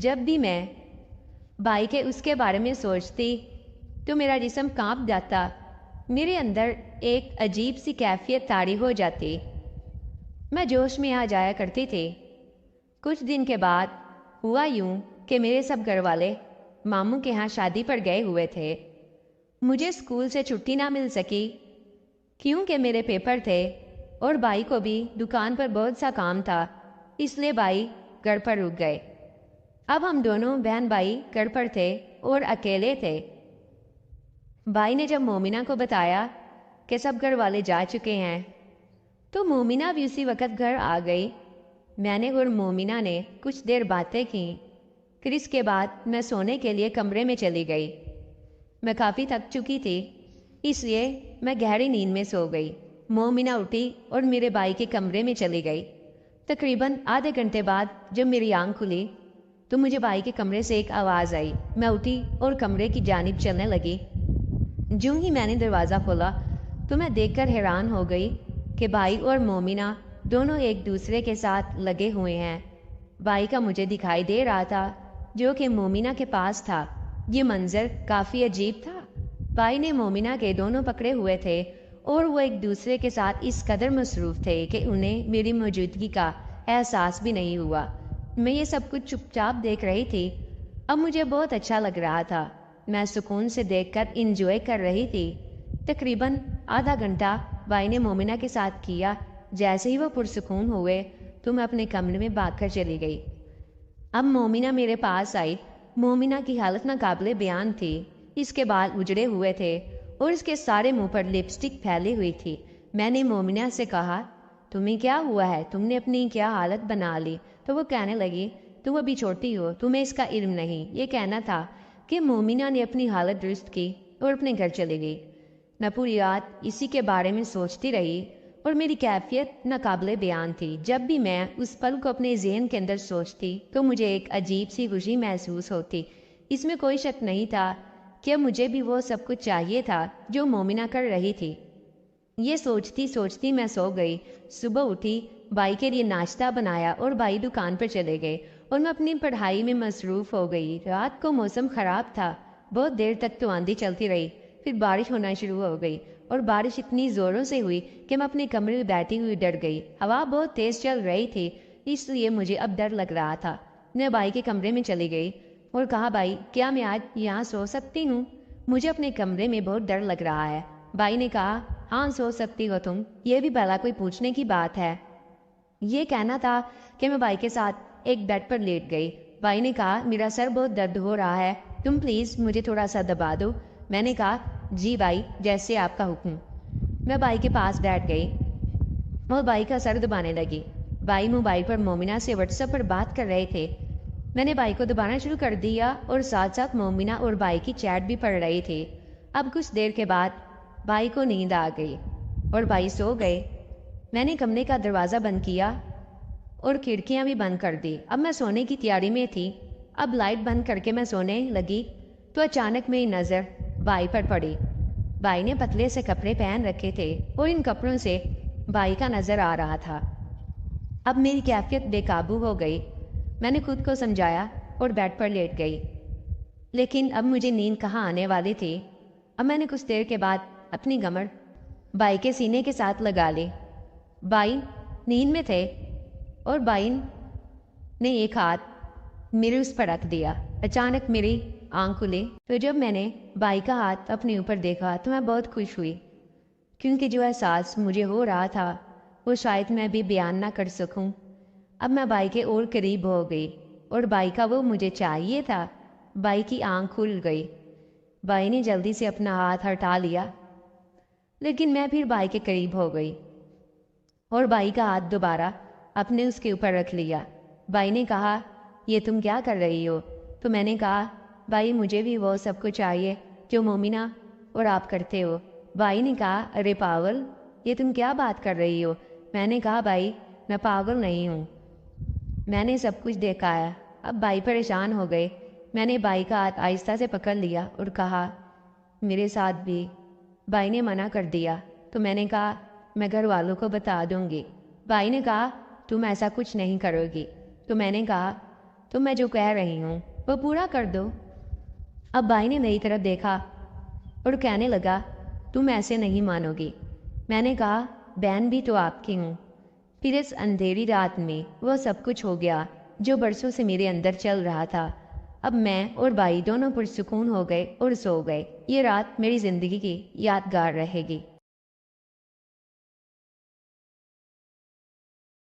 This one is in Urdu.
جب بھی میں بھائی کے اس کے بارے میں سوچتی تو میرا جسم کانپ جاتا، میرے اندر ایک عجیب سی کیفیت طاری ہو جاتی، میں جوش میں آ جایا کرتی تھی۔ کچھ دن کے بعد ہوا یوں کہ میرے سب گھر والے ماموں کے ہاں شادی پر گئے ہوئے تھے۔ مجھے اسکول سے چھٹی نہ مل سکی کیونکہ میرے پیپر تھے اور بھائی کو بھی دکان پر بہت سا کام تھا، اس لیے بھائی گھر پر رک گئے۔ اب ہم دونوں بہن بھائی گھر پر تھے اور اکیلے تھے۔ بھائی نے جب مومنہ کو بتایا کہ سب گھر والے جا چکے ہیں تو مومنہ بھی اسی وقت گھر آ گئی۔ میں نے اور مومنہ نے کچھ دیر باتیں کی، پھر اس کے بعد میں سونے کے لیے کمرے میں چلی گئی۔ میں کافی تھک چکی تھی، اس لیے میں گہری نیند میں سو گئی۔ مومنہ اٹھی اور میرے بھائی کے کمرے میں چلی گئی۔ تقریباً آدھے گھنٹے بعد جب میری آنکھ کھلی تو مجھے بھائی کے کمرے سے ایک آواز آئی۔ میں اٹھی اور کمرے کی جانب چلنے لگی۔ جوں ہی میں نے دروازہ کھولا تو میں دیکھ کر حیران ہو گئی کہ بھائی اور مومنہ دونوں ایک دوسرے کے ساتھ لگے ہوئے ہیں۔ بھائی کا مجھے دکھائی دے رہا تھا جو کہ مومنہ کے پاس تھا۔ یہ منظر کافی عجیب تھا۔ بھائی نے مومنہ کے دونوں پکڑے ہوئے تھے اور وہ ایک دوسرے کے ساتھ اس قدر مصروف تھے کہ انہیں میری موجودگی کا احساس بھی نہیں ہوا۔ میں یہ سب کچھ چپ چاپ دیکھ رہی تھی۔ اب مجھے بہت اچھا لگ رہا تھا، میں سکون سے دیکھ کر انجوائے کر رہی تھی۔ تقریباً آدھا گھنٹہ بھائی نے مومنہ کے ساتھ کیا۔ جیسے ہی وہ پرسکون ہوئے تو میں اپنے کمرے میں بھاگ کر چلی گئی۔ اب مومنہ میرے پاس آئی۔ مومنہ کی حالت ناقابل بیان تھی۔ اس کے بال اجڑے ہوئے تھے اور اس کے سارے منہ پر لپسٹک پھیلی ہوئی تھی۔ میں نے مومنہ سے کہا، تمہیں کیا ہوا ہے؟ تم نے اپنی کیا حالت بنا لی؟ تو وہ کہنے لگی، تم ابھی چھوٹی ہو، تمہیں اس کا علم نہیں۔ یہ کہنا تھا کہ مومنہ نے اپنی حالت درست کی اور اپنے گھر چلی گئی۔ میں پوری رات اسی کے بارے میں سوچتی رہی اور میری کیفیت ناقابل بیان تھی۔ جب بھی میں اس پل کو اپنے ذہن کے اندر سوچتی تو مجھے ایک عجیب سی خوشی محسوس ہوتی۔ اس میں کوئی شک نہیں تھا کہ مجھے بھی وہ سب کچھ چاہیے تھا جو مومنہ کر رہی تھی۔ یہ سوچتی سوچتی میں سو گئی۔ صبح اٹھی، بھائی کے لیے ناشتہ بنایا اور بھائی دکان پر چلے گئے اور میں اپنی پڑھائی میں مصروف ہو گئی۔ رات کو موسم خراب تھا، بہت دیر تک تو آندھی چلتی رہی، پھر بارش ہونا شروع ہو گئی اور بارش اتنی زوروں سے ہوئی کہ میں اپنے کمرے میں بیٹھی ہوئی ڈر گئی۔ ہوا بہت تیز چل رہی تھی، اس لیے مجھے اب ڈر لگ رہا تھا۔ میں بھائی کے کمرے میں چلی گئی اور کہا، بھائی کیا میں آج یہاں سو سکتی ہوں؟ مجھے اپنے کمرے میں بہت ڈر لگ رہا ہے۔ بھائی نے کہا، ہاں سو سکتی ہو تم، یہ بھی بھلا کوئی پوچھنے کی بات ہے۔ یہ کہنا تھا کہ میں بھائی کے ساتھ ایک بیڈ پر لیٹ گئی۔ بھائی نے کہا، میرا سر بہت درد ہو رہا ہے، تم پلیز مجھے تھوڑا سا دبا دو۔ میں نے کہا، جی بھائی، جیسے آپ کا حکم۔ میں بھائی کے پاس بیٹھ گئی اور بھائی کا سر دبانے لگی۔ بھائی موبائل پر مومنہ سے واٹس ایپ پر بات کر رہے تھے۔ میں نے بھائی کو دبانا شروع کر دیا اور ساتھ ساتھ مومنہ اور بھائی کی چیٹ بھی پڑھ رہی تھی۔ اب کچھ دیر کے بعد بھائی کو نیند آ گئی اور بھائی سو گئے۔ میں نے کمرے کا دروازہ بند کیا اور کھڑکیاں بھی بند کر دی۔ اب میں سونے کی تیاری میں تھی۔ اب لائٹ بند کر کے میں سونے لگی تو اچانک میری نظر بھائی پر پڑی۔ بھائی نے پتلے سے کپڑے پہن رکھے تھے اور ان کپڑوں سے بھائی کا نظر آ رہا تھا۔ اب میری کیفیت بے قابو ہو گئی۔ میں نے خود کو سمجھایا اور بیڈ پر لیٹ گئی، لیکن اب مجھے نیند کہاں آنے والی تھی۔ اب میں نے کچھ دیر کے بعد اپنی کمر بھائی کے سینے کے ساتھ لگا لی۔ بھائی نیند میں تھے اور بھائی نے ایک ہاتھ میرے اس پر رکھ دیا۔ اچانک میری آنکھ کھلی تو جب میں نے بھائی کا ہاتھ اپنے اوپر دیکھا تو میں بہت خوش ہوئی، کیونکہ جو احساس مجھے ہو رہا تھا وہ شاید میں بھی بیان نہ کر سکوں۔ اب میں بھائی کے اور قریب ہو گئی اور بھائی کا وہ مجھے چاہیے تھا۔ بھائی کی آنکھ کھل گئی۔ بھائی نے جلدی سے اپنا ہاتھ ہٹا لیا، لیکن میں پھر بھائی کے قریب ہو گئی اور بھائی کا ہاتھ دوبارہ اپنے اس کے اوپر رکھ لیا۔ بھائی نے کہا، یہ تم کیا کر رہی ہو؟ تو میں نے کہا، بھائی مجھے بھی وہ سب کچھ چاہیے جو مومنہ اور آپ کرتے ہو۔ بھائی نے کہا، ارے پاگل، یہ تم کیا بات کر رہی ہو؟ میں نے کہا، بھائی میں پاگل نہیں ہوں، میں نے سب کچھ دیکھا ہے۔ اب بھائی پریشان ہو گئے۔ میں نے بھائی کا ہاتھ آہستہ سے پکڑ لیا اور کہا، میرے ساتھ بھی۔ بھائی نے منع کر دیا تو میں نے کہا، میں گھر والوں کو بتا دوں گی۔ بھائی نے کہا، تم ایسا کچھ نہیں کرو گی۔ تو میں نے کہا، تو میں جو کہہ رہی ہوں وہ پورا کر دو۔ اب بھائی نے میری طرف دیکھا اور کہنے لگا تم ایسے نہیں مانو گی۔ میں نے کہا بہن بھی تو آپ کی ہوں۔ پھر اس اندھیری رات میں وہ سب کچھ ہو گیا جو برسوں سے میرے اندر چل رہا تھا۔ اب میں اور بھائی دونوں پرسکون ہو گئے اور سو گئے۔ یہ رات میری زندگی کی یادگار رہے گی۔